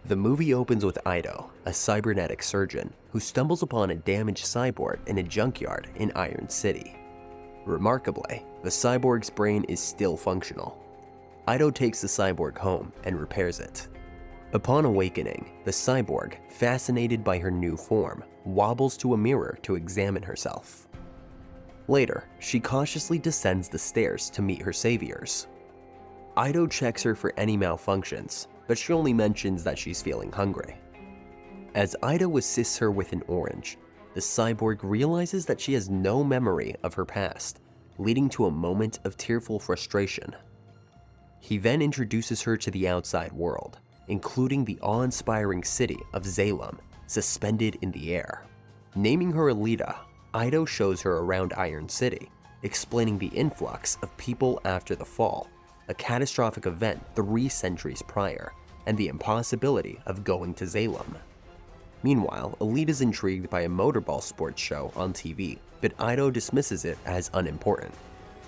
The movie opens with Ido, a cybernetic surgeon, who stumbles upon a damaged cyborg in a junkyard in Iron City. Remarkably, the cyborg's brain is still functional. Ido takes the cyborg home and repairs it. Upon awakening, the cyborg, fascinated by her new form, wobbles to a mirror to examine herself. Later, she cautiously descends the stairs to meet her saviors. Ido checks her for any malfunctions, but she only mentions that she's feeling hungry. As Ido assists her with an orange, the cyborg realizes that she has no memory of her past, leading to a moment of tearful frustration. He then introduces her to the outside world, including the awe-inspiring city of Zalem, suspended in the air. Naming her Alita, Ido shows her around Iron City, explaining the influx of people after the fall, a catastrophic event 3 centuries prior, and the impossibility of going to Zalem. Meanwhile, Alita's intrigued by a motorball sports show on TV, but Ido dismisses it as unimportant.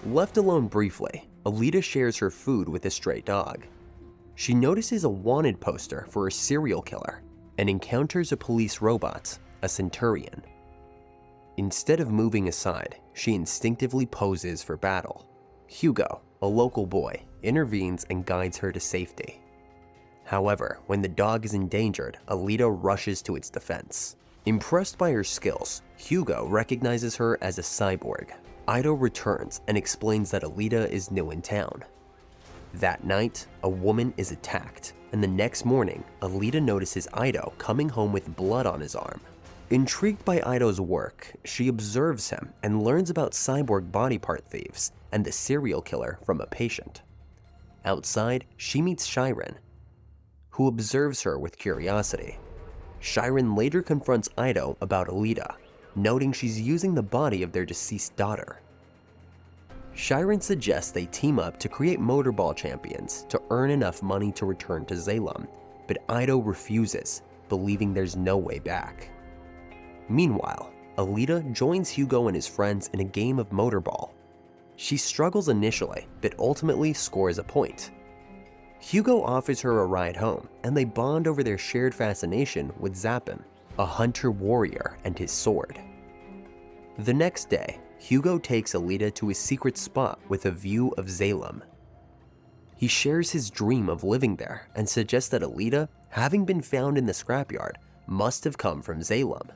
Left alone briefly, Alita shares her food with a stray dog. She notices a wanted poster for a serial killer and encounters a police robot, a Centurion. Instead of moving aside, she instinctively poses for battle. Hugo, a local boy, intervenes and guides her to safety. However, when the dog is endangered, Alita rushes to its defense. Impressed by her skills, Hugo recognizes her as a cyborg. Ido returns and explains that Alita is new in town. That night, a woman is attacked, and the next morning, Alita notices Ido coming home with blood on his arm. Intrigued by Ido's work, she observes him and learns about cyborg body part thieves and the serial killer from a patient. Outside, she meets Chiron, who observes her with curiosity. Chiron later confronts Ido about Alita, noting she's using the body of their deceased daughter. Chiron suggests they team up to create motorball champions to earn enough money to return to Zalem, but Ido refuses, believing there's no way back. Meanwhile, Alita joins Hugo and his friends in a game of motorball. She struggles initially, but ultimately scores a point. Hugo offers her a ride home, and they bond over their shared fascination with Zappin, a hunter warrior, and his sword. The next day, Hugo takes Alita to his secret spot with a view of Zalem. He shares his dream of living there and suggests that Alita, having been found in the scrapyard, must have come from Zalem.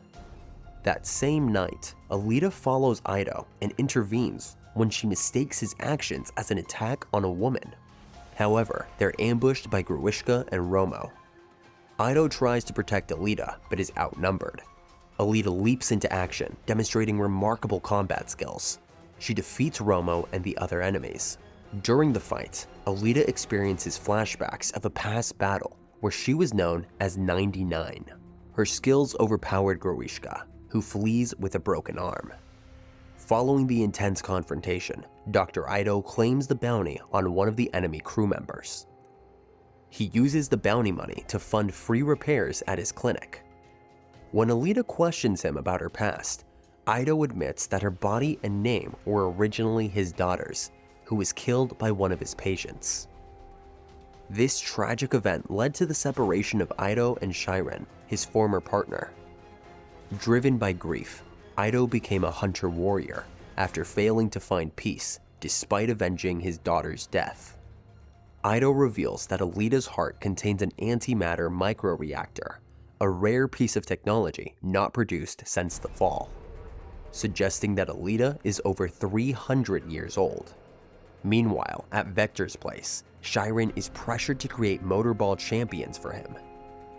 That same night, Alita follows Ido and intervenes when she mistakes his actions as an attack on a woman. However, they're ambushed by Gruishka and Romo. Ido tries to protect Alita, but is outnumbered. Alita leaps into action, demonstrating remarkable combat skills. She defeats Romo and the other enemies. During the fight, Alita experiences flashbacks of a past battle where she was known as 99. Her skills overpowered Gruishka, who flees with a broken arm. Following the intense confrontation, Dr. Ido claims the bounty on one of the enemy crew members. He uses the bounty money to fund free repairs at his clinic. When Alita questions him about her past, Ido admits that her body and name were originally his daughter's, who was killed by one of his patients. This tragic event led to the separation of Ido and Chiron, his former partner. Driven by grief, Ido became a hunter warrior after failing to find peace despite avenging his daughter's death. Ido reveals that Alita's heart contains an antimatter microreactor, a rare piece of technology not produced since the fall, suggesting that Alita is over 300 years old. Meanwhile, at Vector's place, Chiron is pressured to create motorball champions for him.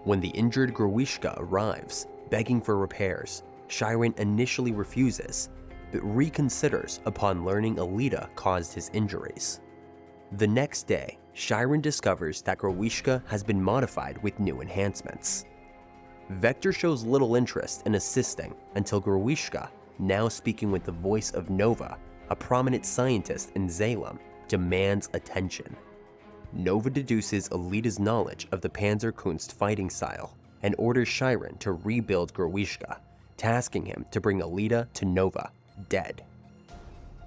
When the injured Gruishka arrives, begging for repairs, Chiron initially refuses, but reconsiders upon learning Alita caused his injuries. The next day, Chiron discovers that Gruishka has been modified with new enhancements. Vector shows little interest in assisting until Gruishka, now speaking with the voice of Nova, a prominent scientist in Zalem, demands attention. Nova deduces Alita's knowledge of the Panzerkunst fighting style and orders Chiron to rebuild Gruishka, tasking him to bring Alita to Nova, dead.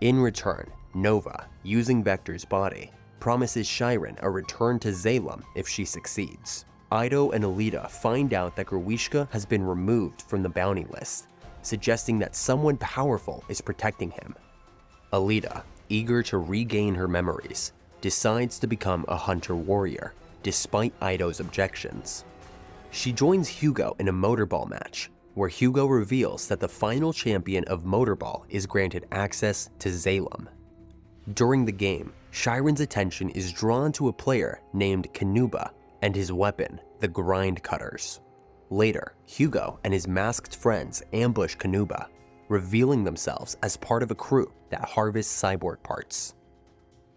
In return, Nova, using Vector's body, promises Chiron a return to Zalem if she succeeds. Ido and Alita find out that Grewishka has been removed from the bounty list, suggesting that someone powerful is protecting him. Alita, eager to regain her memories, decides to become a hunter-warrior, despite Ido's objections. She joins Hugo in a motorball match, where Hugo reveals that the final champion of motorball is granted access to Zalem. During the game, Shyren's attention is drawn to a player named Kanuba and his weapon, the Grind Cutters. Later, Hugo and his masked friends ambush Kanuba, revealing themselves as part of a crew that harvests cyborg parts.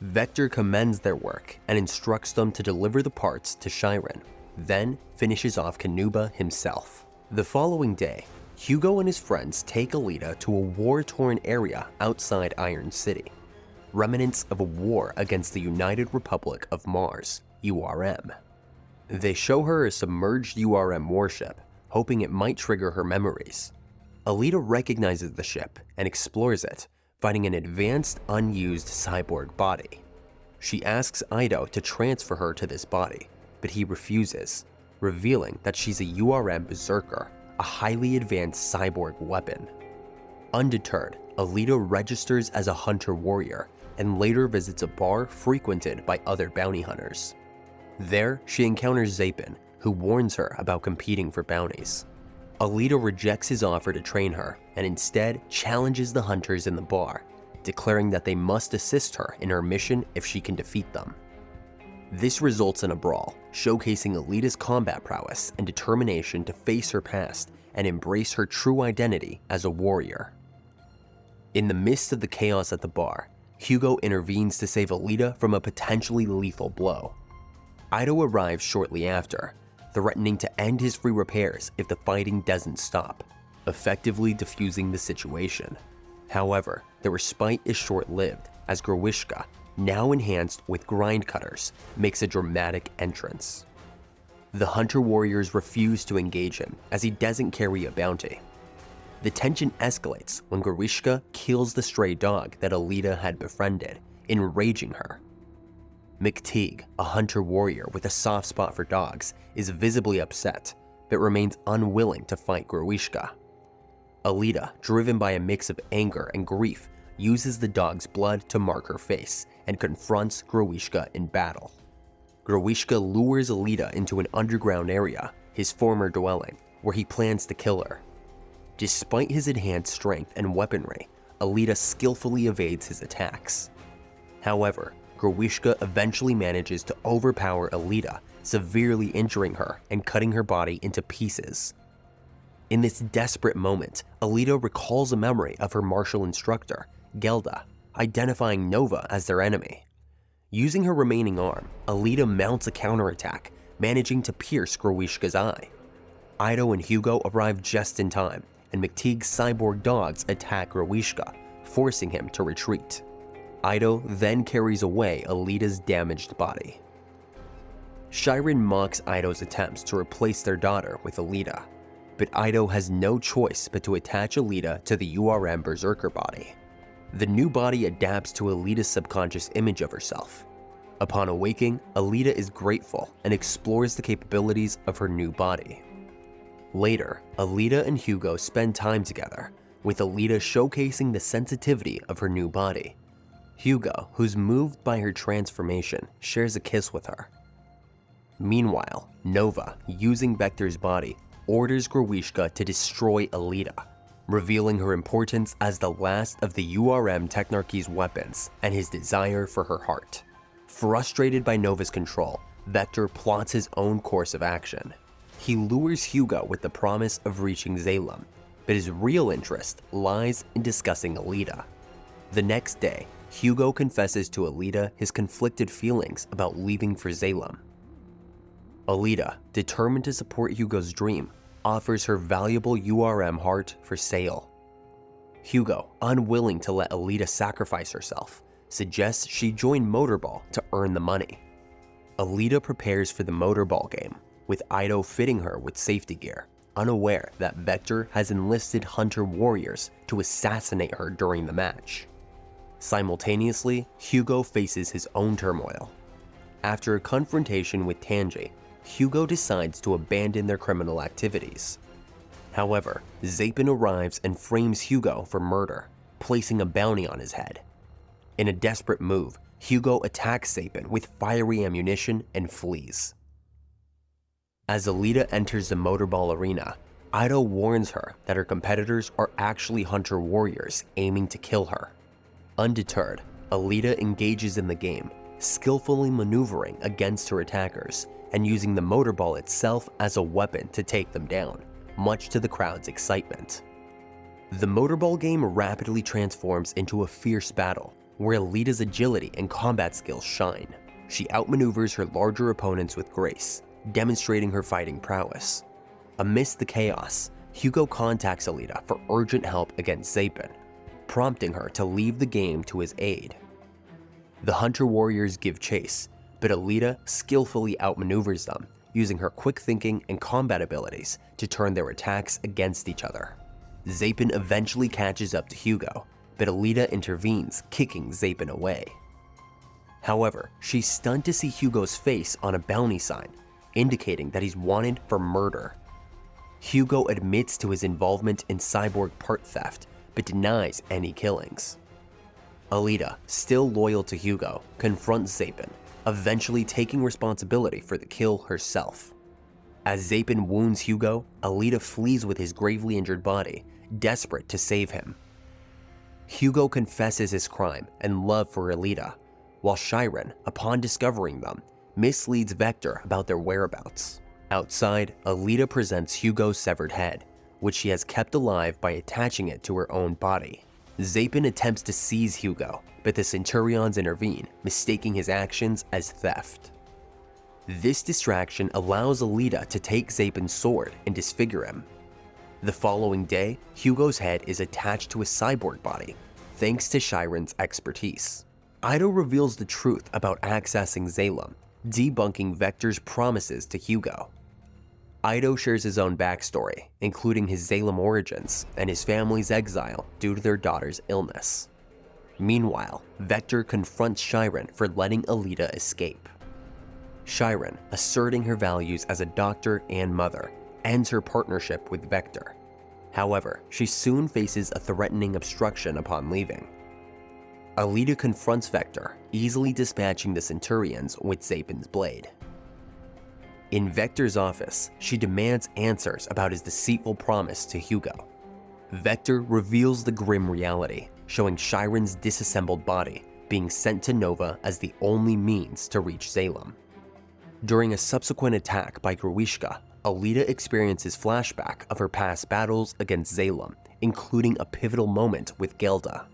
Vector commends their work and instructs them to deliver the parts to Shyren, then finishes off Kanuba himself. The following day, Hugo and his friends take Alita to a war-torn area outside Iron City, remnants of a war against the United Republic of Mars, URM. They show her a submerged URM warship, hoping it might trigger her memories. Alita recognizes the ship and explores it, finding an advanced, unused cyborg body. She asks Ido to transfer her to this body, but he refuses, revealing that she's a URM Berserker, a highly advanced cyborg weapon. Undeterred, Alita registers as a hunter-warrior and later visits a bar frequented by other bounty hunters. There, she encounters Zapin, who warns her about competing for bounties. Alita rejects his offer to train her and instead challenges the hunters in the bar, declaring that they must assist her in her mission if she can defeat them. This results in a brawl, showcasing Alita's combat prowess and determination to face her past and embrace her true identity as a warrior. In the midst of the chaos at the bar, Hugo intervenes to save Alita from a potentially lethal blow. Ido arrives shortly after, threatening to end his free repairs if the fighting doesn't stop, effectively defusing the situation. However, the respite is short-lived as Grewishka, now enhanced with Grind Cutters, makes a dramatic entrance. The hunter-warriors refuse to engage him as he doesn't carry a bounty. The tension escalates when Grewishka kills the stray dog that Alita had befriended, enraging her. McTeague, a hunter-warrior with a soft spot for dogs, is visibly upset, but remains unwilling to fight Grewishka. Alita, driven by a mix of anger and grief, uses the dog's blood to mark her face and confronts Grewishka in battle. Grewishka lures Alita into an underground area, his former dwelling, where he plans to kill her. Despite his enhanced strength and weaponry, Alita skillfully evades his attacks. However, Grewishka eventually manages to overpower Alita, severely injuring her and cutting her body into pieces. In this desperate moment, Alita recalls a memory of her martial instructor, Gelda, identifying Nova as their enemy. Using her remaining arm, Alita mounts a counterattack, managing to pierce Grewishka's eye. Ido and Hugo arrive just in time, and McTeague's cyborg dogs attack Grewishka, forcing him to retreat. Ido then carries away Alita's damaged body. Shyren mocks Ido's attempts to replace their daughter with Alita, but Ido has no choice but to attach Alita to the URM Berserker body. The new body adapts to Alita's subconscious image of herself. Upon awaking, Alita is grateful and explores the capabilities of her new body. Later, Alita and Hugo spend time together, with Alita showcasing the sensitivity of her new body. Hugo, who's moved by her transformation, shares a kiss with her. Meanwhile, Nova, using Vector's body, orders Grewishka to destroy Alita, revealing her importance as the last of the URM Technarchy's weapons and his desire for her heart. Frustrated by Nova's control, Vector plots his own course of action. He lures Hugo with the promise of reaching Zalem, but his real interest lies in discussing Alita. The next day, Hugo confesses to Alita his conflicted feelings about leaving for Zalem. Alita, determined to support Hugo's dream, offers her valuable URM heart for sale. Hugo, unwilling to let Alita sacrifice herself, suggests she join Motorball to earn the money. Alita prepares for the Motorball game, with Ido fitting her with safety gear, unaware that Vector has enlisted hunter-warriors to assassinate her during the match. Simultaneously, Hugo faces his own turmoil. After a confrontation with Tanji, Hugo decides to abandon their criminal activities. However, Zapin arrives and frames Hugo for murder, placing a bounty on his head. In a desperate move, Hugo attacks Zapin with fiery ammunition and flees. As Alita enters the Motorball arena, Ido warns her that her competitors are actually hunter warriors aiming to kill her. Undeterred, Alita engages in the game, skillfully maneuvering against her attackers and using the Motorball itself as a weapon to take them down, much to the crowd's excitement. The Motorball game rapidly transforms into a fierce battle, where Alita's agility and combat skills shine. She outmaneuvers her larger opponents with grace, demonstrating her fighting prowess. Amidst the chaos, Hugo contacts Alita for urgent help against Zapin, prompting her to leave the game to his aid. The Hunter Warriors give chase, but Alita skillfully outmaneuvers them, using her quick thinking and combat abilities to turn their attacks against each other. Zapin eventually catches up to Hugo, but Alita intervenes, kicking Zapin away. However, she's stunned to see Hugo's face on a bounty sign, indicating that he's wanted for murder. Hugo admits to his involvement in cyborg part theft, but denies any killings. Alita, still loyal to Hugo, confronts Zapin, eventually taking responsibility for the kill herself. As Zapin wounds Hugo, Alita flees with his gravely injured body, desperate to save him. Hugo confesses his crime and love for Alita, while Chiron, upon discovering them, misleads Vector about their whereabouts. Outside, Alita presents Hugo's severed head, which she has kept alive by attaching it to her own body. Zapin attempts to seize Hugo, but the Centurions intervene, mistaking his actions as theft. This distraction allows Alita to take Zapin's sword and disfigure him. The following day, Hugo's head is attached to a cyborg body, thanks to Chiron's expertise. Ido reveals the truth about accessing Zalem, debunking Vector's promises to Hugo. Ido shares his own backstory, including his Zalem origins and his family's exile due to their daughter's illness. Meanwhile, Vector confronts Chiron for letting Alita escape. Chiron, asserting her values as a doctor and mother, ends her partnership with Vector. However, she soon faces a threatening obstruction upon leaving. Alita confronts Vector, easily dispatching the Centurions with Zapin's blade. In Vector's office, she demands answers about his deceitful promise to Hugo. Vector reveals the grim reality, showing Chiron's disassembled body being sent to Nova as the only means to reach Zalem. During a subsequent attack by Gruishka, Alita experiences flashback of her past battles against Zalem, including a pivotal moment with Gelda.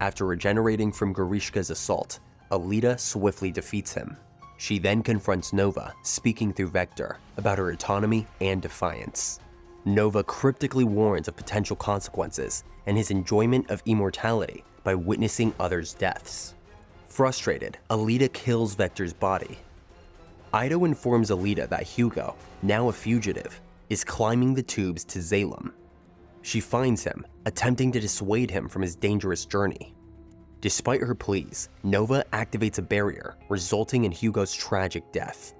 After regenerating from Gruishka's assault, Alita swiftly defeats him. She then confronts Nova, speaking through Vector, about her autonomy and defiance. Nova cryptically warns of potential consequences and his enjoyment of immortality by witnessing others' deaths. Frustrated, Alita kills Vector's body. Ido informs Alita that Hugo, now a fugitive, is climbing the tubes to Zalem. She finds him, attempting to dissuade him from his dangerous journey. Despite her pleas, Nova activates a barrier, resulting in Hugo's tragic death,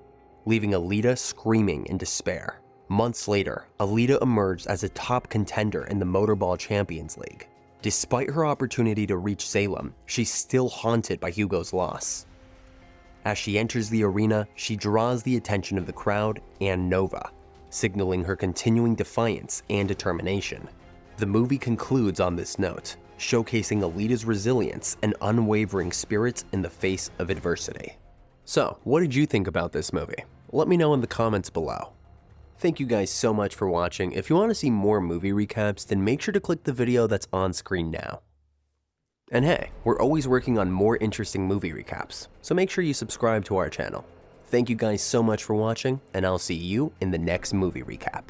leaving Alita screaming in despair. Months later, Alita emerged as a top contender in the Motorball Champions League. Despite her opportunity to reach Zalem, she's still haunted by Hugo's loss. As she enters the arena, she draws the attention of the crowd and Nova, signaling her continuing defiance and determination. The movie concludes on this note, showcasing Alita's resilience and unwavering spirit in the face of adversity. So, what did you think about this movie? Let me know in the comments below. Thank you guys so much for watching. If you want to see more movie recaps, then make sure to click the video that's on screen now. And hey, we're always working on more interesting movie recaps, so make sure you subscribe to our channel. Thank you guys so much for watching, and I'll see you in the next movie recap.